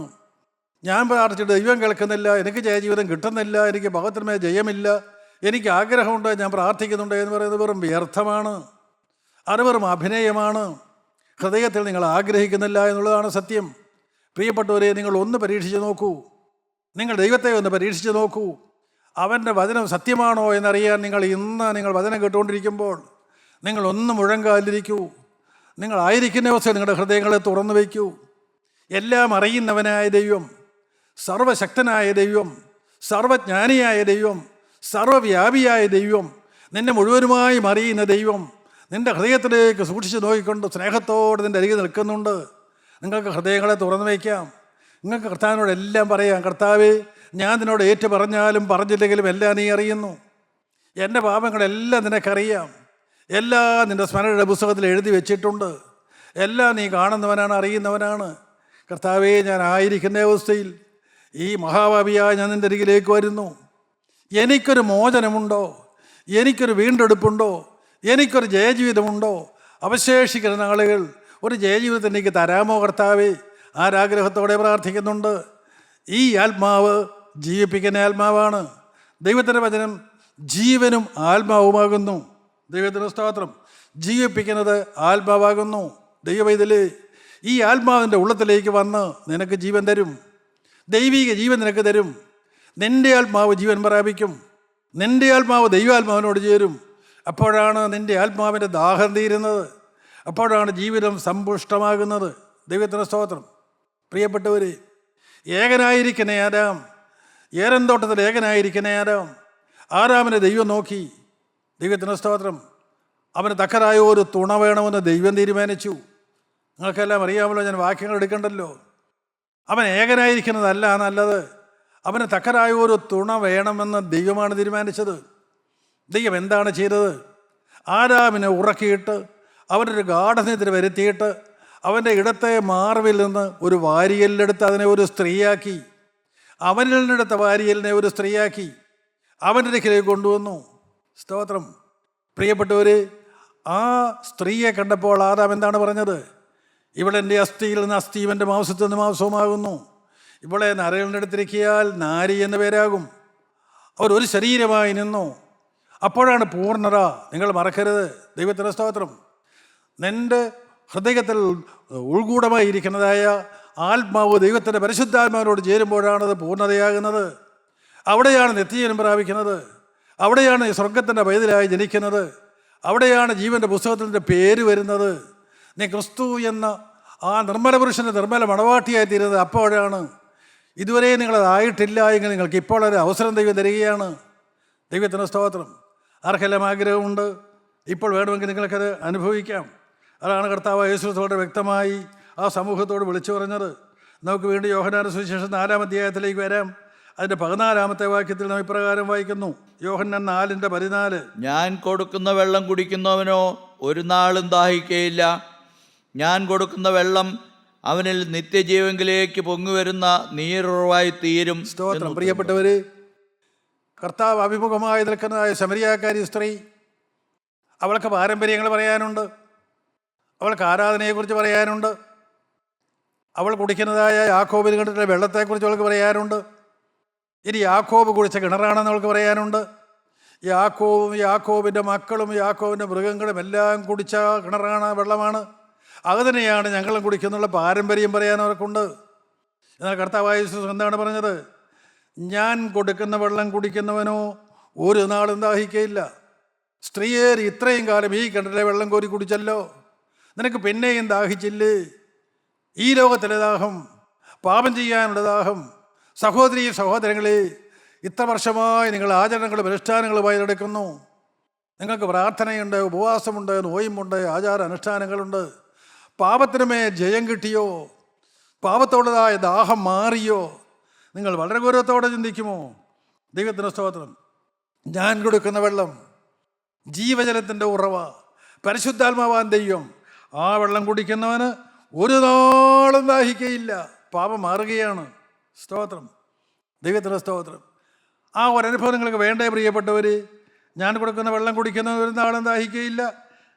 ഞാൻ പ്രാർത്ഥിച്ചിട്ട് ദൈവം കേൾക്കുന്നില്ല, എനിക്ക് ജയജീവിതം കിട്ടുന്നില്ല, എനിക്ക് ഭഗവത്തിന്മേ ജയമില്ല, എനിക്ക് ആഗ്രഹമുണ്ട്, ഞാൻ പ്രാർത്ഥിക്കുന്നുണ്ട് എന്ന് പറയുന്നത് വെറും വ്യർത്ഥമാണ്. അത് വെറും അഭിനയമാണ്. ഹൃദയത്തിൽ നിങ്ങൾ ആഗ്രഹിക്കുന്നില്ല എന്നുള്ളതാണ് സത്യം. പ്രിയപ്പെട്ടവരെ, നിങ്ങൾ ഒന്ന് പരീക്ഷിച്ച് നോക്കൂ. നിങ്ങൾ ദൈവത്തെ ഒന്ന് പരീക്ഷിച്ച് നോക്കൂ. അവൻ്റെ വചനം സത്യമാണോ എന്നറിയാൻ നിങ്ങൾ വചനം കേട്ടുകൊണ്ടിരിക്കുമ്പോൾ നിങ്ങൾ ഒന്ന് മുഴങ്കാലിരിക്കൂ. നിങ്ങളായിരിക്കുന്ന അവസ്ഥയിൽ നിങ്ങളുടെ ഹൃദയങ്ങളെ തുറന്നു വയ്ക്കൂ. എല്ലാം അറിയുന്നവനായ ദൈവം, സർവശക്തനായ ദൈവം, സർവജ്ഞാനിയായ ദൈവം, സർവവ്യാപിയായ ദൈവം, നിന്നെ മുഴുവനുമായും അറിയുന്ന ദൈവം നിൻ്റെ ഹൃദയത്തിലേക്ക് സൂക്ഷിച്ച് നോക്കിക്കൊണ്ട് സ്നേഹത്തോടെ നിൻ്റെ അരികിൽ നിൽക്കുന്നുണ്ട്. നിങ്ങൾക്ക് ഹൃദയങ്ങളെ തുറന്നു വയ്ക്കാം. നിങ്ങൾക്ക് കർത്താവിനോട് എല്ലാം പറയാം. കർത്താവേ, ഞാൻ നിന്നോട് ഏറ്റു പറഞ്ഞാലും പറഞ്ഞില്ലെങ്കിലും എല്ലാം നീ അറിയുന്നു. എൻ്റെ പാപങ്ങളെല്ലാം നിനക്കറിയാം. എല്ലാം നിൻ്റെ സ്മരണയുടെ പുസ്തകത്തിൽ എഴുതി വെച്ചിട്ടുണ്ട്. എല്ലാം നീ കാണുന്നവനാണ്, അറിയുന്നവനാണ്. കർത്താവേ, ഞാൻ ആയിരിക്കുന്ന അവസ്ഥയിൽ ഈ മഹാഭാവിയായ ഞാൻ നിൻ്റെ അരികിലേക്ക് വരുന്നു. എനിക്കൊരു മോചനമുണ്ടോ? എനിക്കൊരു വീണ്ടെടുപ്പുണ്ടോ? എനിക്കൊരു ജയജീവിതമുണ്ടോ? അവശേഷിക്കുന്ന നാളുകൾ ഒരു ജയജീവിതത്തിന് എനിക്ക് തരാമോ കർത്താവേ? ആരാഗ്രഹത്തോടെ പ്രാർത്ഥിക്കുന്നുണ്ട്. ഈ ആത്മാവ് ജീവിപ്പിക്കുന്ന ആത്മാവാണ്. ദൈവത്തിൻ്റെ വചനം ജീവനും ആത്മാവുമാകുന്നു. ദൈവത്തിൻ്റെ സ്തോത്രം. ജീവിപ്പിക്കുന്നത് ആത്മാവാകുന്നു. ദൈവവൈതലേ, ഈ ആത്മാവിൻ്റെ ഉള്ളത്തിലേക്ക് വന്ന് നിനക്ക് ജീവൻ തരും. ദൈവിക ജീവൻ നിനക്ക് തരും. നിൻ്റെ ആത്മാവ് ജീവൻ പ്രാപിക്കും. നിൻ്റെ ആത്മാവ് ദൈവാത്മാവിനോട് ചേരും. അപ്പോഴാണ് നിൻ്റെ ആത്മാവിൻ്റെ ദാഹം തീരുന്നത്. അപ്പോഴാണ് ജീവിതം സമ്പുഷ്ടമാകുന്നത്. ദൈവത്തിൻ്റെ സ്തോത്രം. പ്രിയപ്പെട്ടവരെ, ഏകനായിരിക്കുന്ന ആദാം, ഏദൻ തോട്ടത്തിൽ ഏകനായിരിക്കുന്ന ആദാമിനെ ദൈവം നോക്കി. ദൈവത്തിൻ്റെ സ്തോത്രം. അവന് തക്കതായ ഒരു തുണ വേണമെന്ന് ദൈവം തീരുമാനിച്ചു. നിങ്ങൾക്കെല്ലാം അറിയാമല്ലോ, ഞാൻ വാക്യങ്ങൾ എടുക്കണ്ടല്ലോ. അവൻ ഏകനായിരിക്കുന്നതല്ല നല്ലത്. അവന് തക്കതായ ഒരു തുണ വേണമെന്ന് ദൈവമാണ് തീരുമാനിച്ചത്. ദൈവം എന്താണ് ചെയ്തത്? ആദാമിനെ ഉറക്കിയിട്ട് അവനൊരു ഗാഠനിദ്ര വരുത്തിയിട്ട് അവൻ്റെ ഇടത്തെ മാർവിൽ നിന്ന് ഒരു വാരിയലിനെടുത്ത് അതിനെ ഒരു സ്ത്രീയാക്കി, അവനിൽ നിന്നെടുത്ത വാരിയലിനെ ഒരു സ്ത്രീയാക്കി അവൻ്റെ അടുക്കിലേക്ക് കൊണ്ടുവന്നു. സ്തോത്രം. പ്രിയപ്പെട്ടവർ, ആ സ്ത്രീയെ കണ്ടപ്പോൾ ആദാം എന്താണ് പറഞ്ഞത്? ഇവളെൻ്റെ അസ്ഥിയിൽ നിന്ന് അസ്ഥിയും എൻ്റെ മാംസത്തിൽ നിന്ന് മാംസവുമാകുന്നു. ഇവളെ നരകളിൻ്റെ അടുത്തിരിക്കിയാൽ നാരി എന്ന പേരാകും. അവർ ഒരു ശരീരമായി നിന്നു. അപ്പോഴാണ് പൂർണ്ണത. നിങ്ങൾ മറക്കരുത്. ദൈവത്തിൻ്റെ സ്തോത്രം. നിൻ്റെ ഹൃദയത്തിൽ ഉൾഗൂഢമായി ഇരിക്കുന്നതായ ആത്മാവ് ദൈവത്തിൻ്റെ പരിശുദ്ധാത്മാവിനോട് ചേരുമ്പോഴാണത് പൂർണ്ണതയാകുന്നത്. അവിടെയാണ് നിത്യജീവൻ പ്രാപിക്കുന്നത്. അവിടെയാണ് സ്വർഗത്തിൻ്റെ പൈതലായി ജനിക്കുന്നത്. അവിടെയാണ് ജീവൻ്റെ പുസ്തകത്തിൻ്റെ പേര് വരുന്നത്. നീ ക്രിസ്തു എന്ന ആ നിർമ്മല പുരുഷൻ്റെ നിർമ്മല മണവാട്ടിയായി തീരുന്നത് അപ്പോഴാണ്. ഇതുവരെ നിങ്ങളതായിട്ടില്ല എങ്കിൽ നിങ്ങൾക്ക് ഇപ്പോൾ ഒരു അവസരം ദൈവം തരികയാണ്. ദൈവത്തിൻ്റെ സ്തോത്രം. ആർക്കെല്ലാം ആഗ്രഹമുണ്ട്? ഇപ്പോൾ വേണമെങ്കിൽ നിങ്ങൾക്കത് അനുഭവിക്കാം. അതാണ് കർത്താവ് യേശു വളരെ വ്യക്തമായി ആ സമൂഹത്തോട് വിളിച്ചു പറഞ്ഞത്. നമുക്ക് വീണ്ടും യോഹന്നാന്റെ സുവിശേഷം 4-ാം അധ്യായത്തിലേക്ക് വരാം. അതിൻ്റെ 14-ാമത്തെ വാക്യത്തിൽ നാം ഇപ്രകാരം വായിക്കുന്നു. യോഹന്നാൻ 4:14. ഞാൻ കൊടുക്കുന്ന വെള്ളം കുടിക്കുന്നവനോ ഒരു നാളും ദാഹിക്കയില്ല. ഞാൻ കൊടുക്കുന്ന വെള്ളം അവനിൽ നിത്യജീവങ്കിലേക്ക് പൊങ്ങുവരുന്ന നീരുറവായി തീരും. സ്തോത്രം. പ്രിയപ്പെട്ടവർ, കർത്താവ് അഭിമുഖമായി നിൽക്കുന്നതായ ശമരിയാക്കാരി സ്ത്രീ, അവൾക്ക് പാരമ്പര്യങ്ങൾ പറയാനുണ്ട്. അവൾക്ക് ആരാധനയെക്കുറിച്ച് പറയാനുണ്ട്. അവൾ കുടിക്കുന്നതായ യാക്കോബിൽ കണ്ടിട്ടുള്ള വെള്ളത്തെക്കുറിച്ച് അവൾക്ക് പറയാനുണ്ട്. ഇനി യാക്കോബ് കുടിച്ച കിണറാണെന്ന് അവൾക്ക് പറയാനുണ്ട്. യാക്കോബിൻ്റെ മക്കളും യാക്കോബിൻ്റെ മൃഗങ്ങളും എല്ലാം കുടിച്ച കിണറാണ്, വെള്ളമാണ്. അത് തന്നെയാണ് ഞങ്ങളും കുടിക്കുന്നുള്ള പാരമ്പര്യം പറയാൻ അവർക്കുണ്ട്. എന്നാൽ കർത്താവായ യേശു എന്താണ് പറഞ്ഞത്? ഞാൻ കൊടുക്കുന്ന വെള്ളം കുടിക്കുന്നവനോ ഒരു നാളും ദാഹിക്കയില്ല. സ്ത്രീയെ, ഇത്രയും കാലം ഈ കിണറ്റിലെ വെള്ളം കോരി കുടിച്ചല്ലോ, നിനക്ക് പിന്നെയും ദാഹിച്ചില്ലേ? ഈ ലോകത്തിലെ ദാഹം, പാപം ചെയ്യാനുള്ള ദാഹം. സഹോദരീ സഹോദരങ്ങളെ, ഇത്ര വർഷമായി നിങ്ങൾ ആചരണങ്ങളും അനുഷ്ഠാനങ്ങളുമായി നടക്കുന്നു. നിങ്ങൾക്ക് പ്രാർത്ഥനയുണ്ട്, ഉപവാസമുണ്ട്, നോയമ്പുണ്ട്, ആചാര അനുഷ്ഠാനങ്ങളുണ്ട്. പാപത്തിനുമേ ജയം കിട്ടിയോ? പാപത്തോടതായ ദാഹം മാറിയോ? നിങ്ങൾ വളരെ ഗൗരവത്തോടെ ചിന്തിക്കുമോ? ദൈവത്തിന് സ്തോത്രം. ഞാൻ കൊടുക്കുന്ന വെള്ളം ജീവജലത്തിൻ്റെ ഉറവ, പരിശുദ്ധാത്മാവാൻ ദൈവം. ആ വെള്ളം കുടിക്കുന്നവന് ഒരു നാളും ദാഹിക്കയില്ല. പാപം മാറുകയാണ്. സ്തോത്രം, ദൈവത്തിന് സ്തോത്രം. ആ ഒരനുഭവം നിങ്ങൾക്ക് വേണ്ടേ പ്രിയപ്പെട്ടവർ? ഞാൻ കൊടുക്കുന്ന വെള്ളം കുടിക്കുന്നവൻ ഒരു നാളും ദാഹിക്കയില്ല.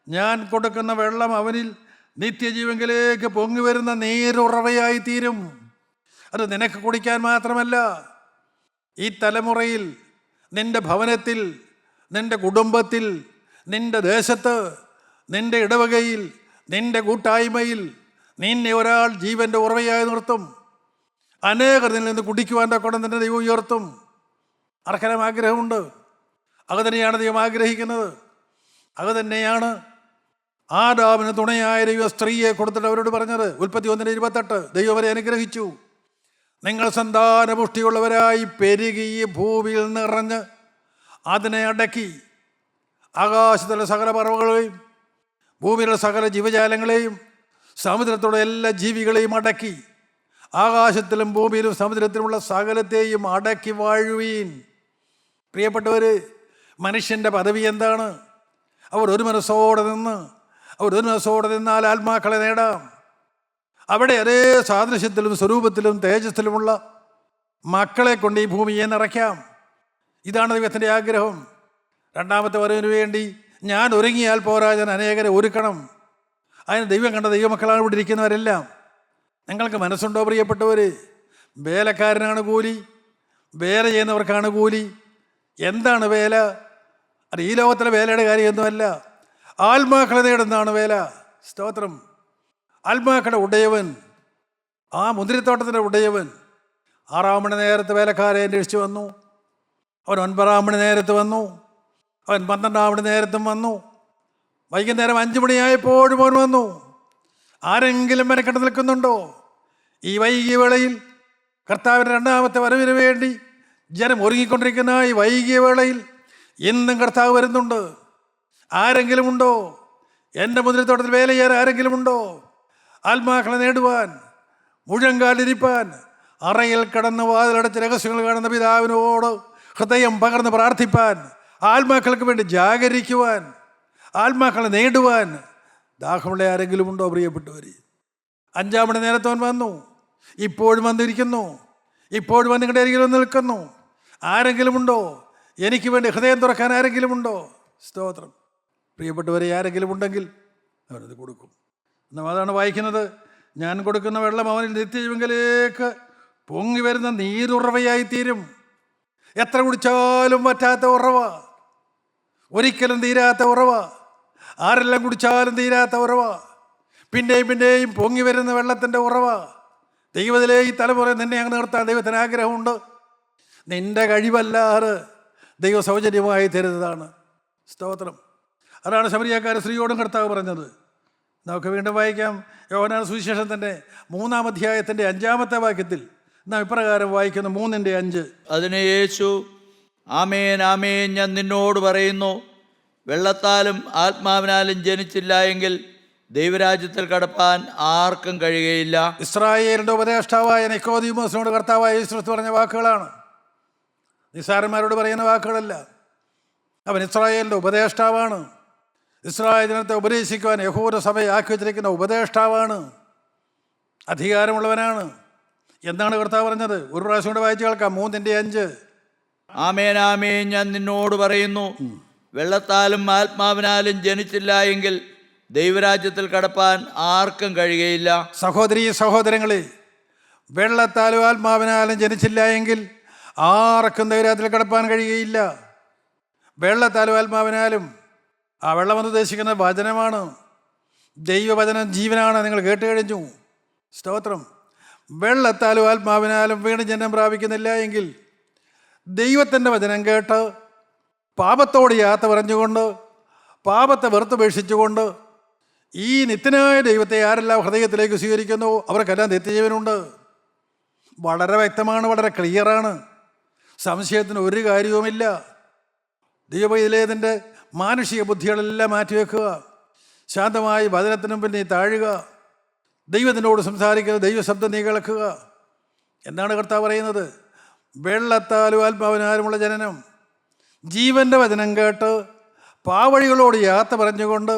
ഞാൻ കൊടുക്കുന്ന വെള്ളം അവനിൽ നിത്യജീവങ്കിലേക്ക് പൊങ്ങി വരുന്ന നീരുറവയായി തീരും. അത് നിനക്ക് കുടിക്കാൻ മാത്രമല്ല, ഈ തലമുറയിൽ, നിന്റെ ഭവനത്തിൽ, നിന്റെ കുടുംബത്തിൽ, നിന്റെ ദേശത്ത്, നിന്റെ ഇടവകയിൽ, നിന്റെ കൂട്ടായ്മയിൽ നിന്നെ ഒരാൾ ജീവൻ്റെ ഉറവയായി നിർത്തും. അനേകർ നിന്നിൽ നിന്ന് കുടിക്കുവാൻ തക്കോണം നിന്റെ ദൈവം ഉയർത്തും. അർഹനം ആഗ്രഹമുണ്ട്. അത് തന്നെയാണ് ദൈവം ആഗ്രഹിക്കുന്നത്. അത് തന്നെയാണ് ആദാമിന് തുണയായ ദൈവ സ്ത്രീയെ കൊടുത്തിട്ട് അവരോട് പറഞ്ഞത്. ഉൽപ്പത്തി 1:28 ദൈവം അവരെ അനുഗ്രഹിച്ചു. നിങ്ങൾ സന്താനപുഷ്ടിയുള്ളവരായി പെരുകി ഭൂമിയിൽ നിറഞ്ഞ് അതിനെ അടക്കി ആകാശത്തിലെ സകല പറവകളെയും ഭൂമിയിലെ സകല ജീവജാലങ്ങളെയും സമുദ്രത്തിലുള്ള എല്ലാ ജീവികളെയും അടക്കി ആകാശത്തിലും ഭൂമിയിലും സമുദ്രത്തിലുമുള്ള സകലത്തെയും അടക്കി വാഴുവീൻ. പ്രിയപ്പെട്ടവർ, മനുഷ്യൻ്റെ പദവി എന്താണ്? അവർ ഒരു മനസ്സോടെ നിന്നാൽ ആത്മാക്കളെ നേടാം. അവിടെ അതേ സാദൃശ്യത്തിലും സ്വരൂപത്തിലും തേജസ്സിലുമുള്ള മക്കളെ കൊണ്ട് ഈ ഭൂമിയെ നിറയ്ക്കാം. ഇതാണ് ദൈവത്തിൻ്റെ ആഗ്രഹം. രണ്ടാമത്തെ വരവിന് വേണ്ടി ഞാൻ ഒരുങ്ങിയാൽ പോരാ, ഞാൻ അനേകരെ ഒരുക്കണം. അതിന് ദൈവം കണ്ട ദൈവമക്കളാണ് ഇവിടെ ഇരിക്കുന്നവരെല്ലാം. നിങ്ങൾക്ക് മനസ്സുണ്ടോ പ്രിയപ്പെട്ടവർ? വേലക്കാരനാണ് കൂലി, വേല ചെയ്യുന്നവർക്കാണ് കൂലി. എന്താണ് വേല? അത് ഈ ലോകത്തിലെ വേലയുടെ കാര്യമൊന്നുമല്ല. ആത്മാക്കളെ നേടുന്നതാണ് വേല. സ്തോത്രം. ആത്മാക്കളുടെ ഉടയവൻ, ആ മുന്തിരിത്തോട്ടത്തിൻ്റെ ഉടയവൻ 6 മണി നേരത്ത് വേലക്കാരെ അന്വേഷിച്ച് വന്നു. അവൻ 9 മണി നേരത്ത് വന്നു. അവൻ 12 മണി നേരത്തും വന്നു. വൈകുന്നേരം 5 മണിയായപ്പോഴും അവൻ വന്നു. ആരെങ്കിലും മെനക്കെട്ട് നിൽക്കുന്നുണ്ടോ? ഈ വൈകിയ വേളയിൽ, കർത്താവിൻ്റെ രണ്ടാമത്തെ വരവിന് വേണ്ടി ജനം ഒരുങ്ങിക്കൊണ്ടിരിക്കുന്ന ഈ വൈകിയ വേളയിൽ ഇന്നും കർത്താവ് വരുന്നുണ്ട്. ആരെങ്കിലും ഉണ്ടോ? എൻ്റെ മുന്തിരിത്തോട്ടത്തിൽ വേല ചെയ്യാൻ ആരെങ്കിലും ഉണ്ടോ? ആത്മാക്കളെ നേടുവാൻ, മുഴങ്കാലിരിപ്പാൻ, അറയിൽ കടന്ന് വാതിലടച്ച് രഹസ്യങ്ങൾ കാണുന്ന പിതാവിനോട് ഹൃദയം പകർന്ന് പ്രാർത്ഥിപ്പാൻ, ആത്മാക്കൾക്ക് വേണ്ടി ജാഗരിക്കുവാൻ, ആത്മാക്കളെ നേടുവാൻ ദാഹമുള്ള ആരെങ്കിലും ഉണ്ടോ പ്രിയപ്പെട്ടവർ? 5 മണി നേരത്തവൻ വന്നു. ഇപ്പോഴും വന്നിരിക്കുന്നു. ഇപ്പോഴും വന്ന് നിങ്ങളുടെ അരികിൽ നിൽക്കുന്നു. ആരെങ്കിലും ഉണ്ടോ? എനിക്ക് വേണ്ടി ഹൃദയം തുറക്കാൻ ആരെങ്കിലും ഉണ്ടോ? സ്തോത്രം. പ്രിയപ്പെട്ടവരെ, ആരെങ്കിലും ഉണ്ടെങ്കിൽ അവനത് കൊടുക്കും. എന്നാൽ അതാണ് വായിക്കുന്നത്. ഞാൻ കൊടുക്കുന്ന വെള്ളം അവനിൽ നിത്യജീവങ്കിലേക്ക് പൊങ്ങി വരുന്ന നീരുറവയായി തീരും. എത്ര കുടിച്ചാലും പറ്റാത്ത ഉറവ, ഒരിക്കലും തീരാത്ത ഉറവ, ആരെല്ലാം കുടിച്ചാലും തീരാത്ത ഉറവ, പിന്നെയും പിന്നെയും പൊങ്ങി വരുന്ന വെള്ളത്തിൻ്റെ ഉറവ. ദൈവത്തിലെ ഈ തലമുറ നിന്നെ അങ്ങ് നിർത്താൻ ദൈവത്തിന് ആഗ്രഹമുണ്ട്. നിന്റെ കഴിവല്ലാതെ ദൈവം സൗജന്യമായി തരുന്നതാണ്. സ്തോത്രം. അതാണ് ശമരിയാക്കാര സ്ത്രീയോടും കർത്താവ് പറഞ്ഞത്. നമുക്ക് വീണ്ടും വായിക്കാം. യോഹന്നാൻ സുവിശേഷത്തിൻ്റെ 3-ാം അധ്യായത്തിൻ്റെ 5-ാമത്തെ വാക്യത്തിൽ നാം ഇപ്രകാരം വായിക്കുന്നു. 3:5. അതിന് യേശു, ആമേൻ ആമേൻ ഞാൻ നിന്നോട് പറയുന്നു, വെള്ളത്താലും ആത്മാവിനാലും ജനിച്ചില്ല എങ്കിൽ ദൈവരാജ്യത്തിൽ കടപ്പാൻ ആർക്കും കഴിയുകയില്ല. ഇസ്രായേലിൻ്റെ ഉപദേഷ്ടാവായ നിക്കോദീമോസിനോട് കർത്താവായ യേശു പറഞ്ഞ വാക്കുകളാണ്. നിസ്സാരന്മാരോട് പറയുന്ന വാക്കുകളല്ല. അവൻ ഇസ്രായേലിൻ്റെ ഉപദേഷ്ടാവാണ്. ഇസ്രായേൽ ജനത്തെ ഉപദേശിക്കുവാൻ യഹൂദ സഭയെ ആക്കി വച്ചിരിക്കുന്ന ഉപദേഷ്ടാവാണ്. അധികാരമുള്ളവനാണ്. എന്താണ് കർത്താവ് പറഞ്ഞത്? ഒരു പ്രാവശ്യം കൂടെ വായിച്ചു കേൾക്കാം. 3:5. ആമേൻ ആമേൻ ഞാൻ നിന്നോട് പറയുന്നു, വെള്ളത്താലും ആത്മാവിനാലും ജനിച്ചില്ല എങ്കിൽ ദൈവരാജ്യത്തിൽ കടപ്പാൻ ആർക്കും കഴിയുകയില്ല. സഹോദരീ സഹോദരങ്ങളെ, വെള്ളത്താലും ആത്മാവിനാലും ജനിച്ചില്ല എങ്കിൽ ആർക്കും ദൈവരാജ്യത്തിൽ കടപ്പാൻ കഴിയുകയില്ല. വെള്ളത്താലും ആത്മാവിനാലും, ആ വെള്ളമെന്ന് ഉദ്ദേശിക്കുന്നത് വചനമാണ്. ദൈവവചനം ജീവനാണ്. നിങ്ങൾ കേട്ട് കഴിഞ്ഞു. സ്തോത്രം. വെള്ളത്താലും ആത്മാവിനാലും വീണ്ടും ജന്മം പ്രാപിക്കുന്നില്ല എങ്കിൽ ദൈവത്തിൻ്റെ വചനം കേട്ട് പാപത്തോട് യാത്ര പറഞ്ഞുകൊണ്ട്, പാപത്തെ വെറുത്തുപേക്ഷിച്ചുകൊണ്ട് ഈ നിത്യനായ ദൈവത്തെ ആരെല്ലാം ഹൃദയത്തിലേക്ക് സ്വീകരിക്കുന്നു അവർക്കെല്ലാം നിത്യജീവനുണ്ട്. വളരെ വ്യക്തമാണ്, വളരെ ക്ലിയറാണ്. സംശയത്തിന് ഒരു കാര്യവുമില്ല. ദൈവപൈതലേതിൻ്റെ മാനുഷിക ബുദ്ധികളെല്ലാം മാറ്റിവെക്കുക. ശാന്തമായി വചനത്തിനും പിന്നെ താഴുക. ദൈവത്തിനോട് സംസാരിക്കുന്ന ദൈവശബ്ദം നീ കേൾക്കുക. എന്താണ് കർത്താവ് പറയുന്നത്? വെള്ളത്താലും ആത്മാവിനാലുമുള്ള ജനനം. ജീവൻ്റെ വചനം കേട്ട് പാവഴികളോട് യാത്ര പറഞ്ഞുകൊണ്ട്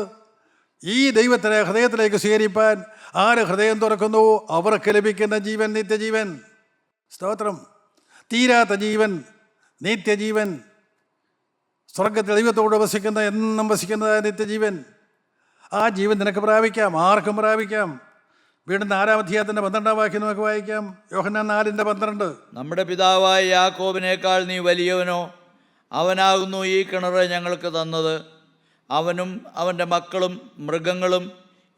ഈ ദൈവത്തിനെ ഹൃദയത്തിലേക്ക് സ്വീകരിപ്പാൻ ആര് ഹൃദയം തുറക്കുന്നുവോ അവർക്ക് ലഭിക്കുന്ന ജീവൻ നിത്യജീവൻ. സ്തോത്രം. തീരാത്ത ജീവൻ, നിത്യജീവൻ, സ്വർഗത്തിൽ ദൈവത്തോട് വസിക്കുന്ന, എന്നും വസിക്കുന്നതായ നിത്യജീവൻ. ആ ജീവൻ നിനക്ക് പ്രാപിക്കാം, ആർക്കും പ്രാപിക്കാം. വീണ്ടും 4-ാം അധ്യായത്തിൻ്റെ 12-ാം വാക്യം നമുക്ക് വായിക്കാം. യോഹന്നാൻ 4:12. നമ്മുടെ പിതാവായ യാക്കോബിനേക്കാൾ നീ വലിയവനോ? അവനാകുന്നു ഈ കിണർ ഞങ്ങൾക്ക് തന്നത്. അവനും അവൻ്റെ മക്കളും മൃഗങ്ങളും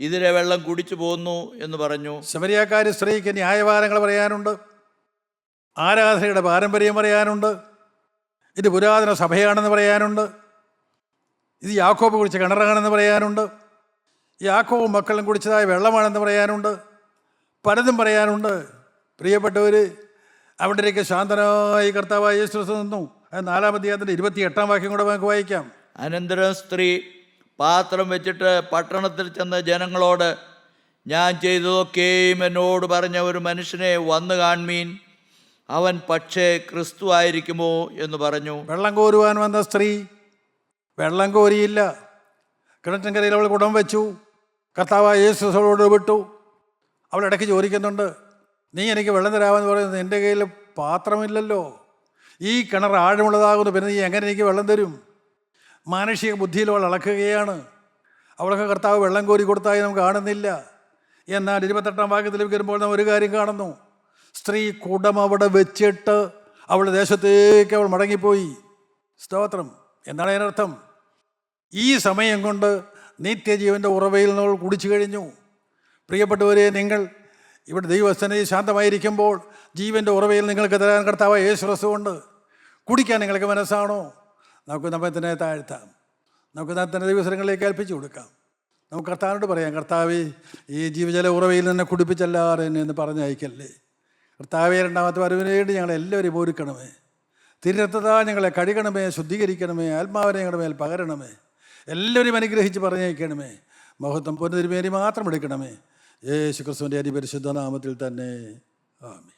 ഇതിലെ വെള്ളം കുടിച്ചു പോന്നു എന്ന് പറഞ്ഞു. ശമരിയാക്കാരി സ്ത്രീക്ക് ന്യായവാദങ്ങൾ പറയാനുണ്ട്, ആരാധനയുടെ പാരമ്പര്യം പറയാനുണ്ട്, ഇത് പുരാതന സഭയാണെന്ന് പറയാനുണ്ട്, ഇത് യാക്കോബ് കുടിച്ച കിണറാണെന്ന് പറയാനുണ്ട്, യാക്കോബും മക്കളും കുടിച്ചതായ വെള്ളമാണെന്ന് പറയാനുണ്ട്, പലതും പറയാനുണ്ട്. പ്രിയപ്പെട്ടവർ, അവിടേക്ക് ശാന്തനായി കർത്താവായ യേശു ക്രിസ്തു നിന്നു. 4-ാം അധ്യായത്തിൻ്റെ 28-ാം വാക്യം കൂടെ നമുക്ക് വായിക്കാം. അനന്തരം സ്ത്രീ പാത്രം വെച്ചിട്ട് പട്ടണത്തിൽ ചെന്ന ജനങ്ങളോട്, ഞാൻ ചെയ്തതൊക്കെയും എന്നോട് പറഞ്ഞ ഒരു മനുഷ്യനെ വന്നു കാൺമീൻ, അവൻ പക്ഷേ ക്രിസ്തു ആയിരിക്കുമോ എന്ന് പറഞ്ഞു. വെള്ളം കോരുവാൻ വന്ന സ്ത്രീ വെള്ളം കോരിയില്ല. കിണറ്റിൻകരയിൽ അവൾ കുടം വെച്ചു, കർത്താവായ യേശുവോട് വിട്ടു. അവൾ ഇടയ്ക്ക് ചോദിക്കുന്നുണ്ട്, നീ എനിക്ക് വെള്ളം തരാമെന്ന് പറയുന്നത്, എൻ്റെ കയ്യിൽ പാത്രമില്ലല്ലോ, ഈ കിണർ ആഴമുള്ളതാകുന്നു, പിന്നെ നീ എങ്ങനെ എനിക്ക് വെള്ളം തരും? മാനുഷിക ബുദ്ധിയിൽ അവൾ അളക്കുകയാണ്. അവൾക്ക് കർത്താവ് വെള്ളം കോരി കൊടുത്തായി നമുക്ക് കാണുന്നില്ല. എന്നാൽ 28-ാം വാക്യത്തിലേക്ക് വരുമ്പോൾ നാം ഒരു കാര്യം കാണുന്നു. സ്ത്രീ കുടം അവിടെ വെച്ചിട്ട് അവളുടെ ദേശത്തേക്ക് അവൾ മടങ്ങിപ്പോയി. സ്തോത്രം. എന്താണ് അതിനർത്ഥം? ഈ സമയം കൊണ്ട് നിത്യജീവൻ്റെ ഉറവയിൽ നമ്മൾ കുടിച്ചു കഴിഞ്ഞു. പ്രിയപ്പെട്ടവരെ, നിങ്ങൾ ഇവിടെ ദൈവസന്നിധി ശാന്തമായിരിക്കുമ്പോൾ ജീവൻ്റെ ഉറവയിൽ നിങ്ങൾക്ക് തരാൻ കർത്താവ് യേശു ക്രിസ്തുവുണ്ട്. കുടിക്കാൻ നിങ്ങൾക്ക് മനസ്സാണോ? നമുക്ക് നമ്മെ തന്നെ താഴ്ത്താം, നമുക്ക് തന്നെ ദൈവസരങ്ങളിലേക്ക് ഏൽപ്പിച്ചു കൊടുക്കാം. നമുക്ക് കർത്താവിനോട് പറയാം, കർത്താവേ, ഈ ജീവജല ഉറവയിൽ നിന്ന് കുടിപ്പിച്ചല്ലാതെ എന്നെ എന്ന് പറഞ്ഞയക്കല്ലേ. കർത്താവേ, 2-ാമത്തെ വരവിന് വേണ്ടി ഞങ്ങളെല്ലാവരെയും ഒരുക്കണമേ. തിരുരക്തത്താൽ ഞങ്ങളെ കഴുകണമേ, ശുദ്ധീകരിക്കണമേ, ആത്മാവിനെ ഞങ്ങളുടെ മേൽ പകരണമേ, എല്ലാവരെയും അനുഗ്രഹിച്ച് പറഞ്ഞയക്കണമേ. മഹത്വം പൊന്നു തിരുമേനി മാത്രം എടുക്കണമേ. യേശു ക്രിസ്തുവിൻ്റെ അതിപരിശുദ്ധ നാമത്തിൽ തന്നെ. ആമേൻ.